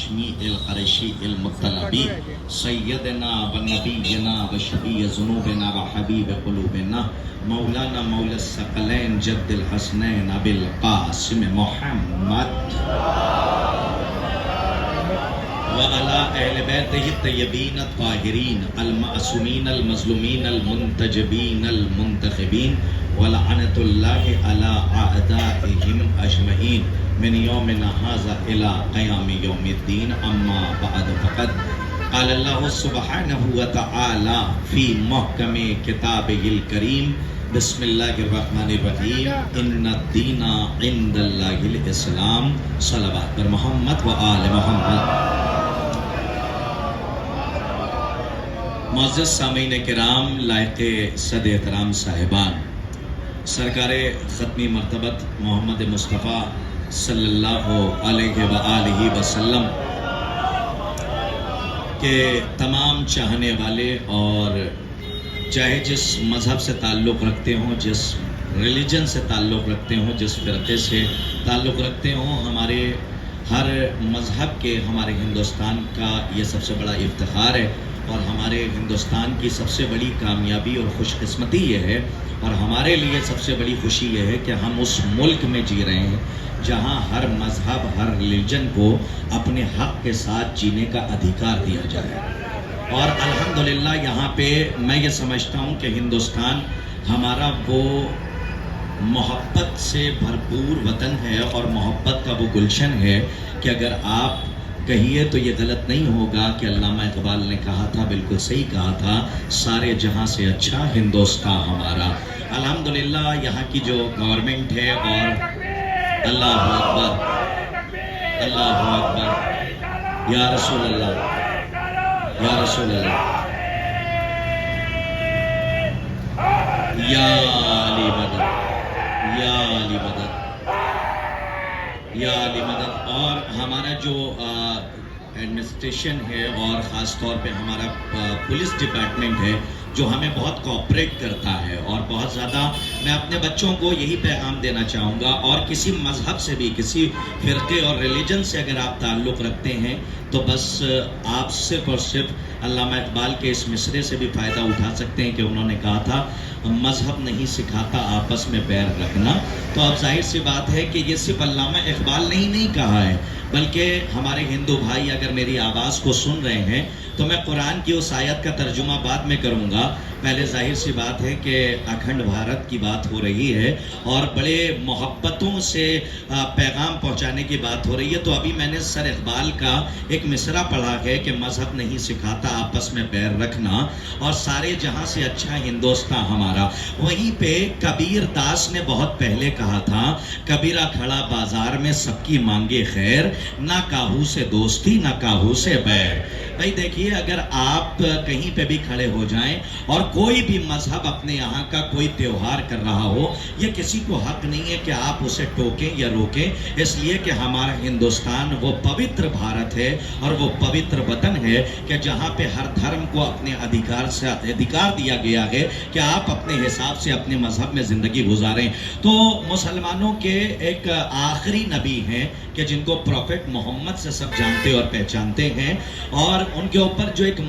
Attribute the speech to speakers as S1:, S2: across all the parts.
S1: الهاشمی القریشی المطلبی سیدنا و نبینا و شفیع ذنوبنا و حبیب قلوبنا مولانا مولا الثقلین جد الحسنین ابی القاسم محمد وعلى اہل بیتہ الطیبین الطاہرین المعصومین المظلومین المنتجبین المنتخبین ولعنت اللہ علی اعدائہم اجمعین من یومنا ھذا الی قیام یوم الدین اما بعد فقد قال اللہ سبحانہ وتعالی فی محکم کتابہ الکریم بسم اللہ الرحمن الرحیم ان الدین عند اللہ الاسلام صلوات پر محمد و آل محمد۔ معزز سامعین کرام، لائق صد احترام صاحبان، سرکار ختمی مرتبت محمد مصطفیٰ صلی اللہ علیہ وآلہ وسلم کے تمام چاہنے والے اور چاہے جس مذہب سے تعلق رکھتے ہوں، جس ریلیجن سے تعلق رکھتے ہوں، جس فرقے سے تعلق رکھتے ہوں، ہمارے ہر مذہب کے ہمارے ہندوستان کا یہ سب سے بڑا افتخار ہے اور ہمارے ہندوستان کی سب سے بڑی کامیابی اور خوش قسمتی یہ ہے، اور ہمارے لیے سب سے بڑی خوشی یہ ہے کہ ہم اس ملک میں جی رہے ہیں جہاں ہر مذہب، ہر ریلیجن کو اپنے حق کے ساتھ جینے کا ادھیکار دیا جائے۔ اور الحمدللہ یہاں پہ میں یہ سمجھتا ہوں کہ ہندوستان ہمارا وہ محبت سے بھرپور وطن ہے اور محبت کا وہ گلشن ہے کہ اگر آپ کہیے تو یہ غلط نہیں ہوگا کہ علامہ اقبال نے کہا تھا، بالکل صحیح کہا تھا، سارے جہاں سے اچھا ہندوستان ہمارا۔ الحمدللہ یہاں کی جو گورنمنٹ ہے، اور اللہ اکبر اللہ اکبر یا رسول اللہ یا رسول اللہ یا علی مدد یا علی مدد یا علی مدد۔ اور ہمارا جو ایڈمنسٹریشن ہے اور خاص طور پہ ہمارا پولیس ڈپارٹمنٹ ہے جو ہمیں بہت کوآپریٹ کرتا ہے، اور بہت زیادہ میں اپنے بچوں کو یہی پیغام دینا چاہوں گا، اور کسی مذہب سے بھی، کسی فرقے اور ریلیجن سے اگر آپ تعلق رکھتے ہیں تو بس آپ صرف اور صرف علامہ اقبال کے اس مصرے سے بھی فائدہ اٹھا سکتے ہیں کہ انہوں نے کہا تھا مذہب نہیں سکھاتا آپس میں بیر رکھنا۔ تو اب ظاہر سی بات ہے کہ یہ صرف علامہ اقبال نے ہی نہیں کہا ہے، بلکہ ہمارے ہندو بھائی اگر میری آواز کو سن رہے ہیں تو میں قرآن کی اس آیت کا ترجمہ بعد میں کروں گا۔ پہلے ظاہر سی بات ہے کہ اکھنڈ بھارت کی بات ہو رہی ہے اور بڑے محبتوں سے پیغام پہنچانے کی بات ہو رہی ہے، تو ابھی میں نے سر اقبال کا ایک مصرع پڑھا ہے کہ مذہب نہیں سکھاتا آپس میں پیر رکھنا، اور سارے جہاں سے اچھا ہندوستان ہمارا۔ وہیں پہ کبیر داس نے بہت پہلے کہا تھا، کبیرہ کھڑا بازار میں سب کی مانگے خیر، نہ کاہو سے دوستی نہ کاہو سے بیر۔ بھائی دیکھیے، اگر آپ کہیں پہ بھی کھڑے ہو جائیں اور کوئی بھی مذہب اپنے یہاں کا کوئی تہوار کر رہا ہو، یہ کسی کو حق نہیں ہے کہ آپ اسے ٹوکیں یا روکیں، اس لیے کہ ہمارا ہندوستان وہ پوتر بھارت ہے اور وہ پوتر وطن ہے کہ جہاں پہ ہر دھرم کو اپنے ادھیکار دیا گیا ہے کہ آپ اپنے حساب سے اپنے مذہب میں زندگی گزاریں۔ تو مسلمانوں کے ایک آخری نبی ہیں کہ جن کو پروفٹ محمد سے سب جانتے اور پہچانتے ہیں، اور ان کے اوپر جو ایک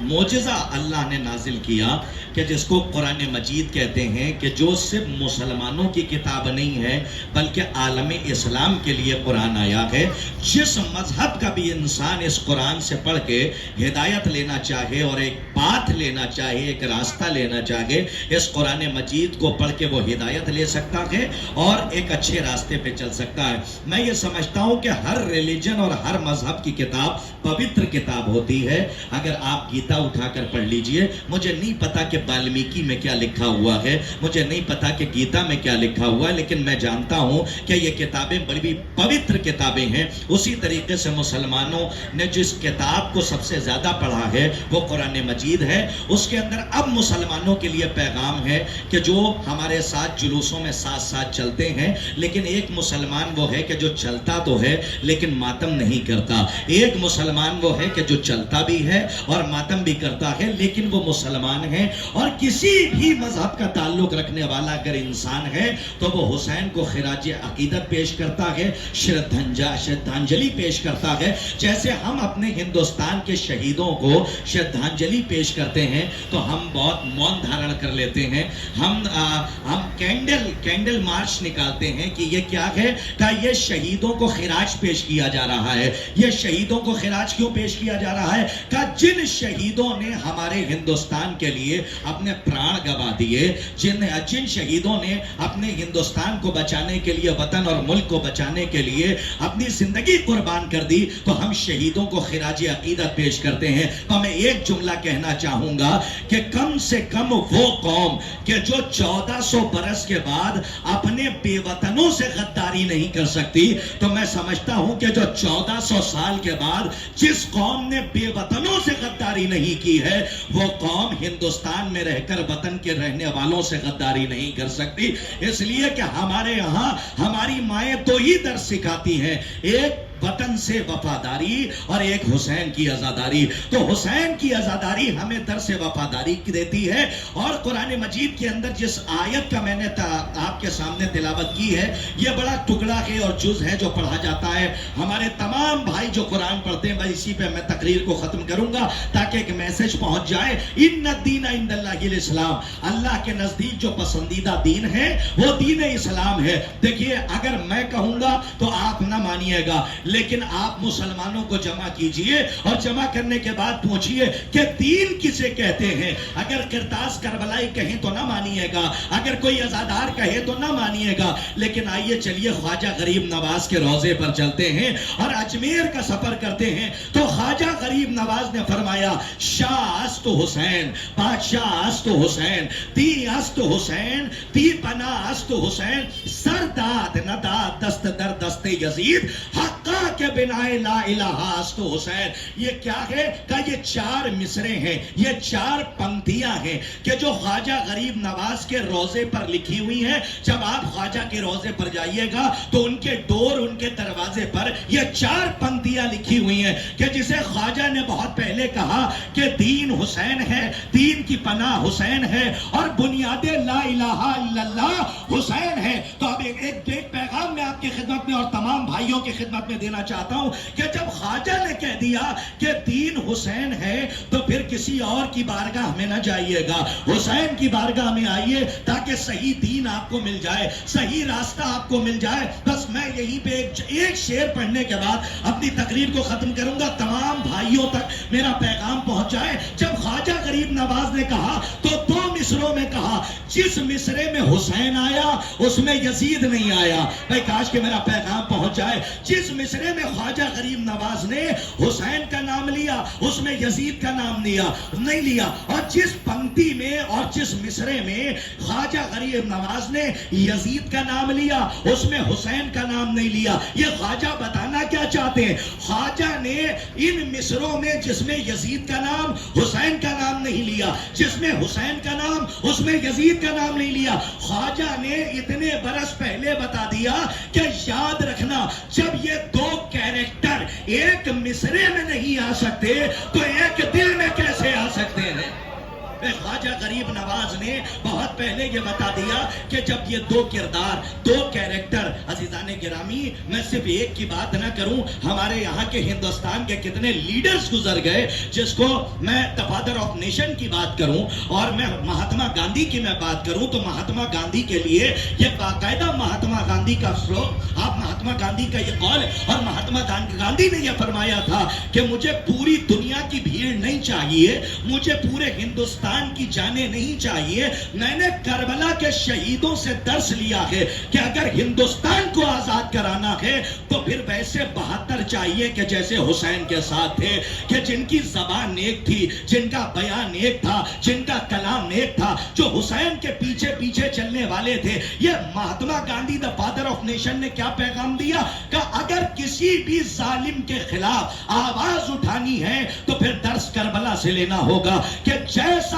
S1: معجزہ اللہ نے نازل کیا کہ جس کو قرآن مجید کہتے ہیں، کہ جو صرف مسلمانوں کی کتاب نہیں ہے بلکہ عالم اسلام کے لیے قرآن آیا ہے۔ جس مذہب کا بھی انسان اس قرآن سے پڑھ کے ہدایت لینا چاہے اور ایک پاتھ لینا چاہے، ایک راستہ لینا چاہے، اس قرآن مجید کو پڑھ کے وہ ہدایت لے سکتا ہے اور ایک اچھے راستے پہ چل سکتا ہے۔ میں یہ سمجھتا ہوں کہ ہر ریلیجن اور ہر مذہب کی کتاب پوتر کتاب ہوتی ہے۔ اگر آپ گیتا اٹھا کر پڑھ لیجئے، مجھے نہیں پتا کہ والمیکی میں کیا لکھا ہوا ہے، مجھے نہیں پتا کہ گیتا میں کیا لکھا ہوا ہے، لیکن میں جانتا ہوں کہ یہ کتابیں بڑی پوتر کتابیں ہیں۔ اسی طریقے سے مسلمانوں نے جس کتاب کو سب سے زیادہ پڑھا ہے وہ قرآن مجید ہے۔ اس کے اندر اب مسلمانوں کے لیے پیغام ہے کہ جو ہمارے ساتھ جلوسوں میں ساتھ ساتھ چلتے ہیں، لیکن ایک مسلمان وہ ہے کہ جو چلتا تو ہے لیکن ماتم نہیں کرتا۔ ایک مسلمان وہ ہے کہ جو چلتا بھی ہے اور ماتم بھی کرتا ہے، لیکن وہ مسلمان ہیں اور کسی بھی مذہب کا تعلق رکھنے والا اگر انسان ہے تو وہ حسین کو خراج عقیدت پیش کرتا ہے، شردھانجلی پیش کرتا ہے. جیسے ہم اپنے ہندوستان کے شہیدوں کو شردھانجلی پیش کرتے ہیں تو ہم بہت مون دھارن کر لیتے ہیں. ہم کینڈل مارچ نکالتے ہیں کہ یہ کیا ہے، کہ یہ شہیدوں کو خراج پیش کیا جا رہا ہے. یہ شہیدوں کو خراج کیوں پیش کیا جا رہا ہے؟ کہ جن شہیدوں نے ہمارے ہندوستان کے لیے اپنے پران گوا دیے، جن شہیدوں نے اپنے ہندوستان کو بچانے کے لیے، وطن اور ملک کو بچانے کے لیے اپنی زندگی قربان کر دی، تو ہم شہیدوں کو خراج عقیدت پیش کرتے ہیں. تو میں ایک جملہ کہنا چاہوں گا کہ کم سے کم وہ قوم کہ جو 1400 برس کے بعد اپنے بے وطنوں سے غداری نہیں کر سکتی، تو میں سمجھتا ہوں کہ جو 1400 سال کے بعد جس قوم نے بے وطنوں سے غداری نہیں کی ہے، وہ قوم ہندوستان میں رہ کر وطن کے رہنے والوں سے غداری نہیں کر سکتی. اس لیے کہ ہمارے یہاں ہماری مائیں تو ہی درس سکھاتی ہیں، ایک وطن سے وفاداری اور ایک حسین کی عزاداری. تو حسین کی عزاداری ہمیں درس وفاداری کی دیتی ہے. اور قرآن مجید کے اندر جس آیت کا میں نے آپ کے سامنے تلاوت کی ہے، یہ بڑا ٹکڑا ہے اور جز ہے جو پڑھا جاتا ہے. ہمارے تمام بھائی جو قرآن پڑھتے ہیں، بس اسی پہ میں تقریر کو ختم کروں گا تاکہ ایک میسج پہنچ جائے. ان الدین عند اللہ الاسلام، اللہ کے نزدیک جو پسندیدہ دین ہے وہ دین اسلام ہے. دیکھیے، اگر میں کہوں گا تو آپ نہ مانیے گا، لیکن آپ مسلمانوں کو جمع کیجئے اور جمع کرنے کے بعد پوچھئے کہ دین کسے کہتے ہیں. اگر کرتاس کربلائی کہیں تو نہ مانیے گا، اگر کوئی عزادار کہے تو نہ مانیے گا. لیکن آئیے چلیے خواجہ غریب نواز کے روضے پر چلتے ہیں اور اجمیر کا سفر کرتے ہیں. تو خواجہ غریب نواز نے فرمایا، شاہ است حسین، بادشاہ است حسین، تی است حسین، تی پناہ است حسین، سر داد نداد دست در دست یزید، حقا کے بنائے لا الہ است حسین. یہ کیا ہے کہ یہ 4 مصرے ہیں، یہ 4 پنکتیاں ہیں کہ جو خواجہ غریب نواز کے روضے پر لکھی ہوئی ہیں. جب آپ خواجہ کے روضے پر جائیے گا تو ان کے ڈور، ان کے دروازے پر یہ 4 پنکتیاں لکھی ہوئی ہیں کہ جسے خواجہ نے بہت پہلے کہا کہ دین حسین ہے، دین کی پناہ حسین ہے اور بنیاد لا الہ الا اللہ حسین ہے. تو اب ایک پیغام میں آپ کی خدمت میں اور تمام بھائیوں کی خدمت میں دینا چاہتا ہوں کہ جب خواجہ نے کہہ دیا کہ دین حسین ہے تو پھر کسی اور کی بارگاہ میں نہ جائیے گا، حسین کی بارگاہ میں آئیے تاکہ صحیح دین آپ کو مل جائے، صحیح راستہ آپ کو مل جائے. بس میں یہیں پہ ایک شعر پڑھنے کے بعد اپنی تقریر کو ختم کروں گا، تمام بھائیوں تک میرا پیغام پہنچ جائے. جب خواجہ غریب نواز نے کہا تو 2 مصروں میں کہا، جس مصرے میں حسین آیا اس میں یزید نہیں آیا. بھائی کاش کہ میرا پیغام پہنچ جائے. جس مصرے میں خواجہ غریب نواز نے حسین کا نام لیا اس میں یزید کا نام نہیں لیا، اور جس پنکتی میں اور جس مصرے میں خواجہ غریب نواز نے یزید کا نام لیا اس میں حسین کا نام نہیں لیا. یہ خواجہ بتانا کیا چاہتے ہیں؟ خواجہ نے ان مصروں میں جس میں یزید کا نام، حسین کا نام نہیں لیا، جس میں حسین کا نام اس میں یزید کا نام نہیں لیا. خواجہ نے اتنے برس پہلے بتا دیا کہ یاد رکھنا، جب یہ 2 کیریکٹر ایک مصرے میں نہیں آ سکتے تو ایک دل میں کیسے آ سکتے ہیں؟ خواجہ غریب نواز نے بہت پہلے یہ بتا دیا کہ جب یہ 2 کردار، 2 کیریکٹر، عزیزان گرامی میں صرف ایک کی بات نہ کروں، ہمارے یہاں کے ہندوستان کے کتنے لیڈرز گزر گئے، جس کو میں فادر آف نیشن کی بات کروں اور میں مہاتما گاندھی کی میں بات کروں تو مہاتما گاندھی کے لیے یہ باقاعدہ مہاتما گاندھی کا سلوک، آپ مہاتما گاندھی کا یہ قول، اور مہاتما گاندھی نے یہ فرمایا تھا کہ مجھے پوری دنیا کی بھیڑ نہیں چاہیے، مجھے پورے ہندوستان کی جانیں نہیں چاہیے. میں نے کربلا کے شہیدوں سے درس لیا ہے کہ اگر ہندوستان کو آزاد کرانا ہے تو پھر ویسے 72 چاہیے کہ جیسے حسین کے ساتھ تھے، کہ جن کی زبان نیک تھی، جن کا بیان نیک تھا، جن کا کلام نیک تھا، جو حسین کے پیچھے پیچھے چلنے والے تھے. یہ Mahatma Gandhi the father of nation نے کیا پیغام دیا کہ اگر کسی بھی ظالم کے خلاف آواز اٹھانی ہے تو پھر درس کربلا سے لینا ہوگا کہ جیسا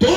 S1: 2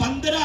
S1: 15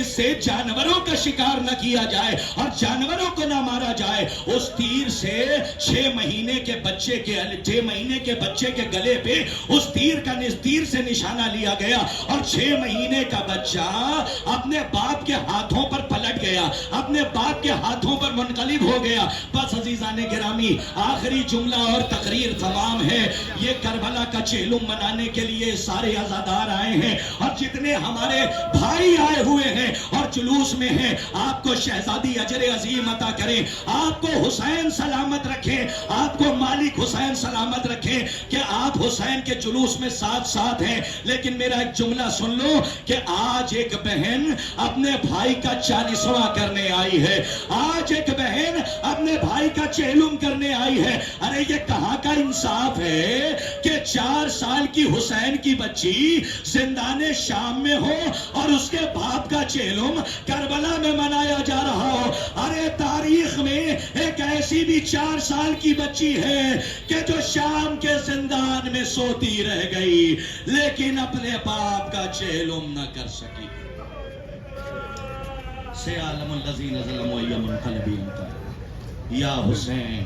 S1: اس سے جانوروں کا شکار نہ کیا جائے اور جانوروں کو نہ مارا جائے. اس تیر سے 6 مہینے کے بچے کے گلے پہ اس تیر سے نشانہ لیا گیا اور 6 مہینے کا بچہ اپنے باپ کے ہاتھوں پر پلٹ گیا, اپنے باپ کے ہاتھوں پر منقلب ہو گیا. بس عزیزان گرامی, آخری جملہ اور تقریر تمام ہے. یہ کربلا کا چہلم منانے کے لیے سارے عزادار آئے ہیں اور جتنے ہمارے بھائی آئے ہوئے ہیں اور جلوس میں ہیں, آپ کو شہزادی اجر عظیم عطا کریں, آپ کو حسین سلامت رکھیں, آپ کو مالک حسین سلامت رکھیں کہ آپ حسین کے جلوس میں ساتھ ہیں. لیکن میرا ایک جملہ سن لو کہ آج ایک بہن اپنے بھائی کا 40واں کرنے آئی ہے, آج ایک بہن اپنے بھائی کا چہلم کرنے آئی ہے. ارے یہ کہاں کا انصاف ہے کہ 4 سال کی حسین کی بچی زندان شام میں ہو اور اس کے باپ کا چہلم کربلا میں منایا جا رہا ہو. ارے تاریخ میں ایک ایسی بھی 4 سال کی بچی ہے کہ جو شام کے زندان میں سوتی رہ گئی لیکن اپنے باپ کا چہلم نہ کر سکی. سیعلم الذین ظلموا ای منقلب یا حسین